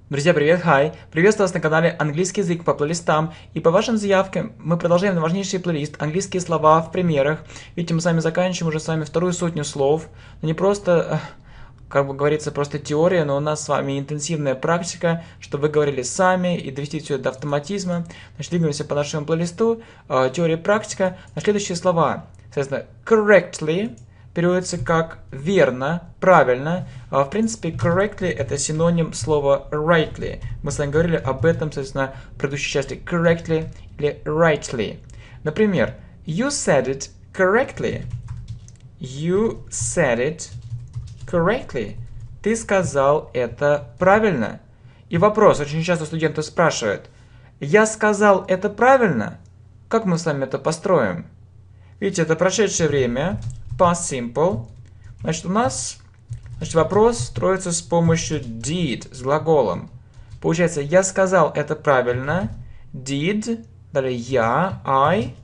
Друзья, привет, хай! Приветствую вас на канале Английский язык по плейлистам. И по вашим заявкам мы продолжаем на важнейший плейлист «Английские слова в примерах». Видите, мы с вами заканчиваем уже с вами вторую сотню слов. Но не просто, как бы говорится, просто теория, но у нас с вами интенсивная практика, чтобы вы говорили сами и довести все это до автоматизма. Значит, двигаемся по нашему плейлисту. Теория и практика. На следующие слова. Соответственно, correctly переводится как верно, правильно. В принципе, correctly это синоним слова rightly. Мы с вами говорили об этом, соответственно, в предыдущей части correctly или rightly. Например, you said it correctly. You said it correctly. Ты сказал это правильно. И вопрос, очень часто студенты спрашивают, я сказал это правильно? Как мы с вами это построим? Видите, это прошедшее время. Past simple. Значит, у нас вопрос строится с помощью did, с глаголом. Получается, я сказал это правильно. Did, далее я, I,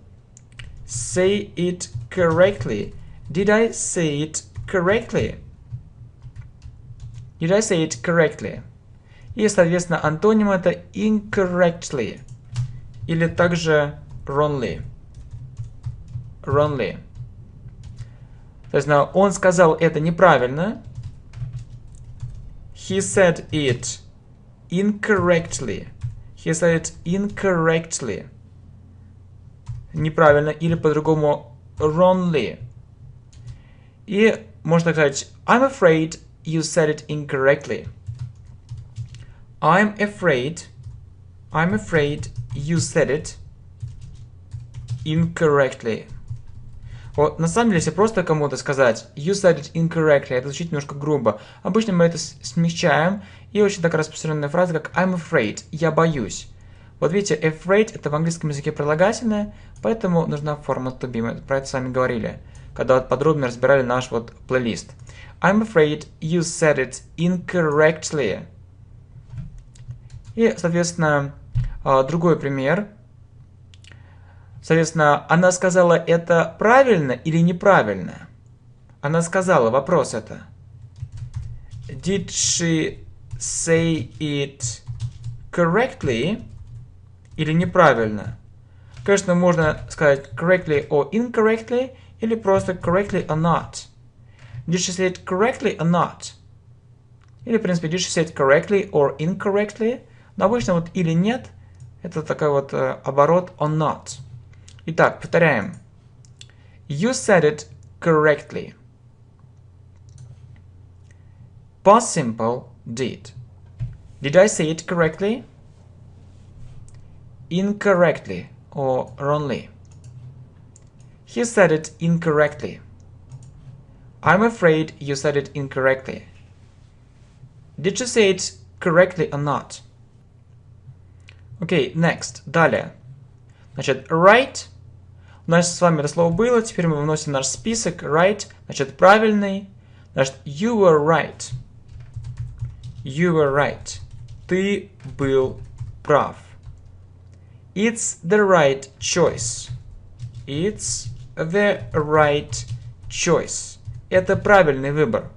say it correctly. Did I say it correctly? Did I say it correctly? И, соответственно, антоним это incorrectly. Или также wrongly. Wrongly. То есть, он сказал это неправильно. He said it incorrectly. He said it incorrectly. Неправильно или по-другому wrongly. И можно сказать I'm afraid you said it incorrectly. I'm afraid you said it incorrectly. Вот, на самом деле, если просто кому-то сказать you said it incorrectly, это звучит немножко грубо. Обычно мы это смягчаем, и очень такая распространенная фраза, как I'm afraid, я боюсь. Вот видите, afraid это в английском языке прилагательное, поэтому нужна форма to be, мы про это с вами говорили, когда вот подробно разбирали наш вот плейлист. I'm afraid you said it incorrectly. И, соответственно, другой пример. Соответственно, она сказала это правильно или неправильно? Она сказала, вопрос это. Did she say it correctly или неправильно? Конечно, можно сказать correctly or incorrectly или просто correctly or not. Did she say it correctly or not? Или, в принципе, did she say it correctly or incorrectly? Но обычно вот или нет, это такой вот оборот or not. Итак, повторяем. You said it correctly. Past simple, did. Did I say it correctly? Incorrectly or wrongly. He said it incorrectly. I'm afraid you said it incorrectly. Did you say it correctly or not? Окей, next. Далее. Значит, right. У нас с вами это слово было, теперь мы выносим наш список. Right, значит, правильный. Значит, you were right. You were right. Ты был прав. It's the right choice. It's the right choice. Это правильный выбор.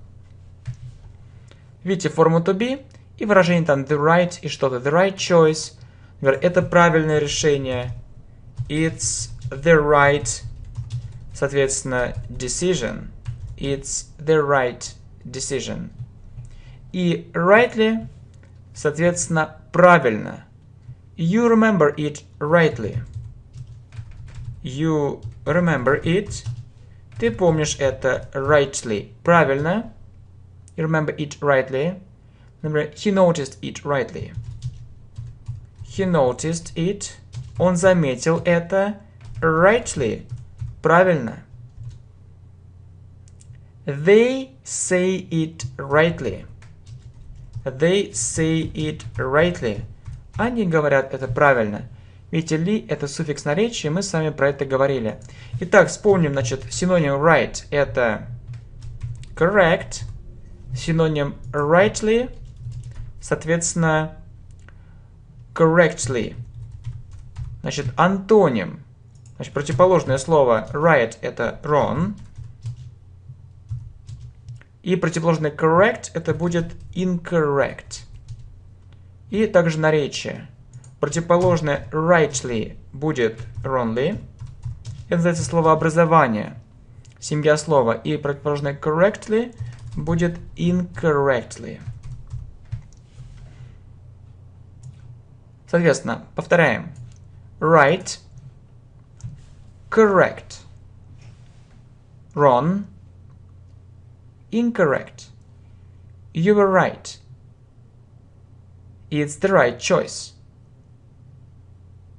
Видите форму to be и выражение там the right и что-то. The right choice. Например, это правильное решение. It's the right, соответственно, decision. It's the right decision. И rightly, соответственно, правильно. You remember it rightly. You remember it. Ты помнишь это rightly. Правильно. You remember it rightly. Например, he noticed it rightly. He noticed it. Он заметил это rightly. Правильно. They say it rightly. They say it rightly. Они говорят это правильно. Видите, ли это суффикс наречия, мы с вами про это говорили. Итак, вспомним, значит, синоним right это correct. Синоним rightly, соответственно, correctly. Значит, антоним. Значит, противоположное слово right это wrong. И противоположное correct это будет incorrect. И также наречие. Противоположное rightly будет wrongly. Это называется словообразование. Семья слова. И противоположное correctly будет incorrectly. Соответственно, повторяем. Right, correct, wrong, incorrect. You were right. It's the right choice.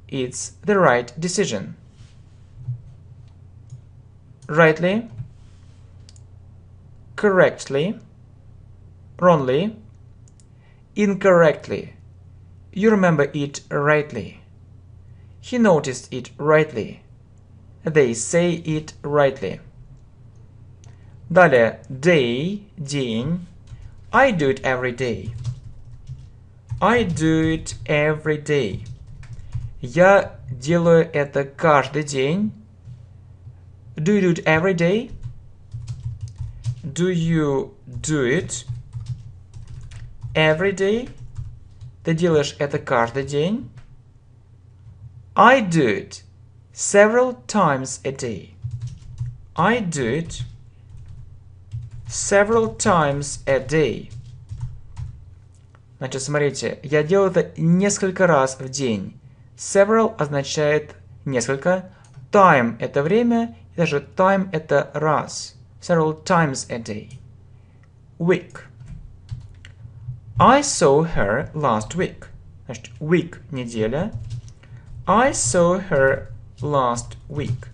It's the right decision. Rightly, correctly, wrongly, incorrectly. You remember it rightly. He noticed it rightly. They say it rightly. Далее, day, день. I do it every day. I do it every day. Я делаю это каждый день. Do you do it every day? Do you do it every day? Ты делаешь это каждый день. I do it several times a day. I do it several times a day. Значит, смотрите, я делаю это несколько раз в день. Several означает несколько. Time – это время. И даже time – это раз. Several times a day. Week. I saw her last week. Значит, week – неделя. I saw her last week.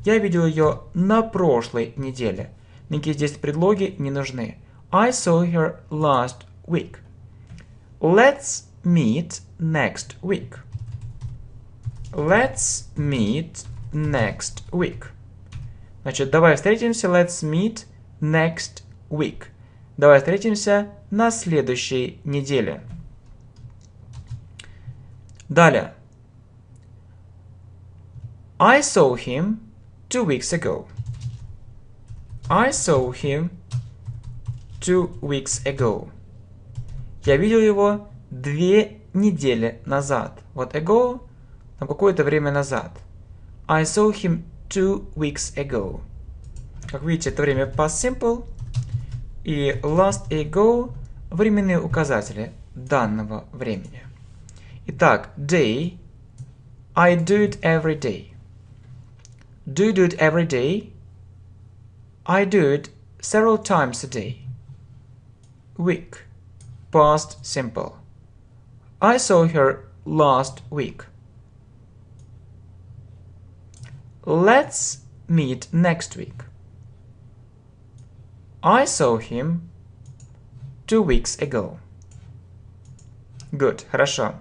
Я видел ее на прошлой неделе. Никакие здесь предлоги не нужны. I saw her last week. Let's meet next week. Let's meet next week. Значит, давай встретимся. Let's meet next week. Давай встретимся на следующей неделе. Далее. I saw him 2 weeks ago. I saw him 2 weeks ago. Я видел его 2 недели назад. Вот ago, там какое-то время назад. I saw him 2 weeks ago. Как видите, это время past simple. И last и ago временные указатели данного времени. Итак, day. I do it every day. Do you do it every day? I do it several times a day. Week. Past simple. I saw her last week. Let's meet next week. I saw him 2 weeks ago. Good. Хорошо.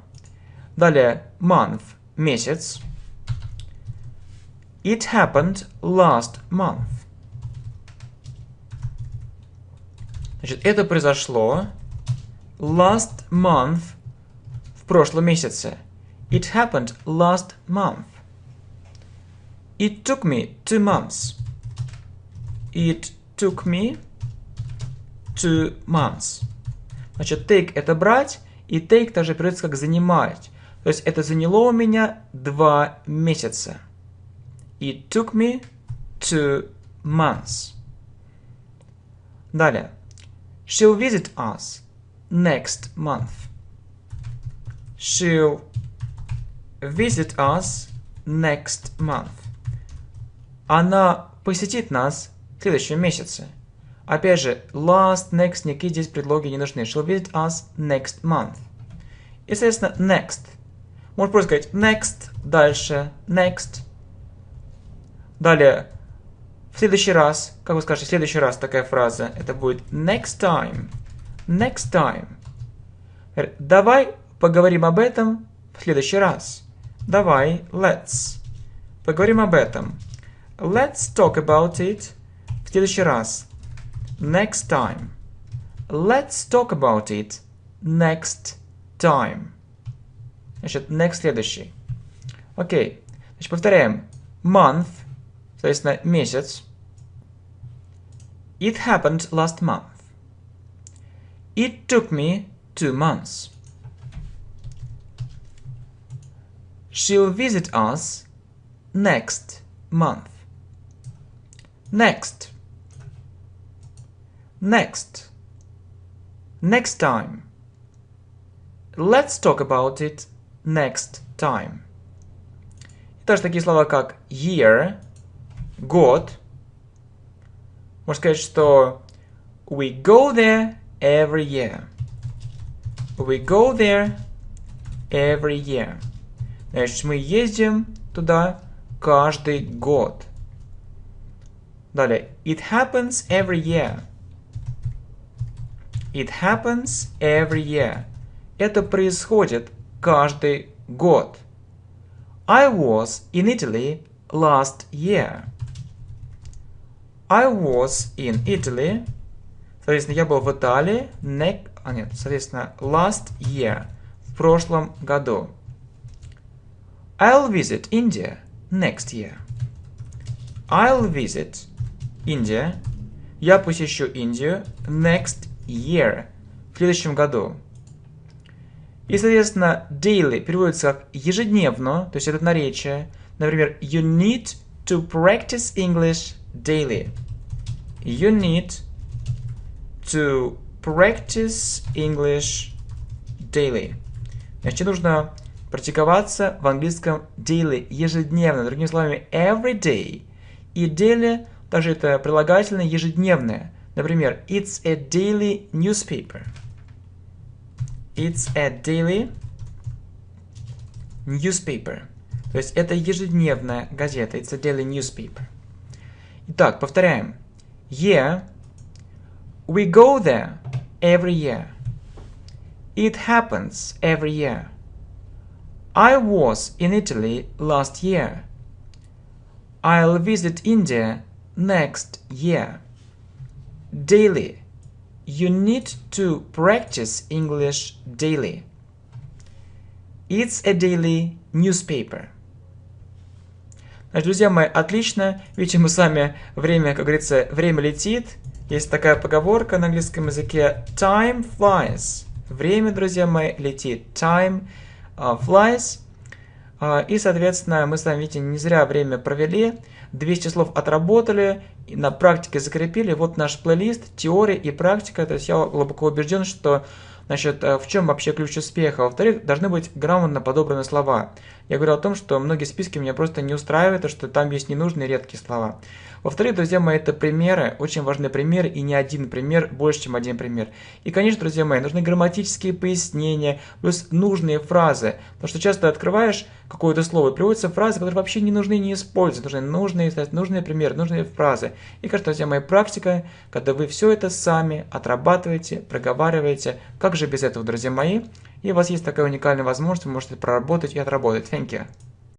Далее, month. Месяц. It happened last month. Значит, это произошло last month, в прошлом месяце. It happened last month. It took me 2 months. It took me 2 months. Значит, take – это брать, и take также переводится как занимать. То есть это заняло у меня 2 месяца. It took me 2 months. Далее. She'll visit us next month. She'll visit us next month. Она посетит нас в следующем месяце. Опять же, last, next, никакие здесь предлоги не нужны. She'll visit us next month. И, соответственно, next. Можно просто сказать next, дальше, next. Далее, в следующий раз, как вы скажете, в следующий раз такая фраза, это будет next time. Next time. Давай поговорим об этом в следующий раз. Давай, let's. Поговорим об этом. Let's talk about it в следующий раз. Next time. Let's talk about it next time. Значит, next следующий. Окей. Значит, повторяем. Month. Соответственно, месяц. It happened last month. It took me 2 months. She'll visit us next month. Next. Next. Next time. Let's talk about it next time. И также такие слова, как year, год. Можно сказать, что we go there every year. We go there every year. Значит, мы ездим туда каждый год. Далее. It happens every year. It happens every year. Это происходит каждый год. I was in Italy last year. I was in Italy. Соответственно, я был в Италии. Соответственно, last year. В прошлом году. I'll visit India next year. I'll visit India. Я посещу Индию next year. В следующем году. И, соответственно, daily переводится как ежедневно, то есть это наречие. Например, you need to practice English daily. You need to practice English daily. Значит, нужно практиковаться в английском daily, ежедневно. Другими словами, every day. И daily также это прилагательное ежедневное. Например, it's a daily newspaper. It's a daily newspaper. То есть это ежедневная газета. It's a daily newspaper. Итак, повторяем. Yeah. We go there every year. It happens every year. I was in Italy last year. I'll visit India next year. Daily. You need to practice English daily. It's a daily newspaper. Значит, друзья мои, отлично. Видите, мы с вами время, как говорится, время летит. Есть такая поговорка на английском языке. Time flies. Время, друзья мои, летит. Time flies. И, соответственно, мы с вами, видите, не зря время провели. 200 слов отработали, и на практике закрепили. Вот наш плейлист, теория и практика. То есть я глубоко убежден, что, значит, в чем вообще ключ успеха. Во-вторых, должны быть грамотно подобраны слова. Я говорил о том, что многие списки меня просто не устраивают, что там есть ненужные редкие слова. Во-вторых, друзья мои, это примеры, очень важный пример, и не один пример, больше, чем один пример. И, конечно, друзья мои, нужны грамматические пояснения, плюс нужные фразы. Потому что часто открываешь какое-то слово, и приводятся фразы, которые вообще не нужны, не используются. Нужные примеры, нужные фразы. И, конечно, друзья мои, практика, когда вы все это сами отрабатываете, проговариваете. Как же без этого, друзья мои? И у вас есть такая уникальная возможность, вы можете проработать и отработать. Thank you.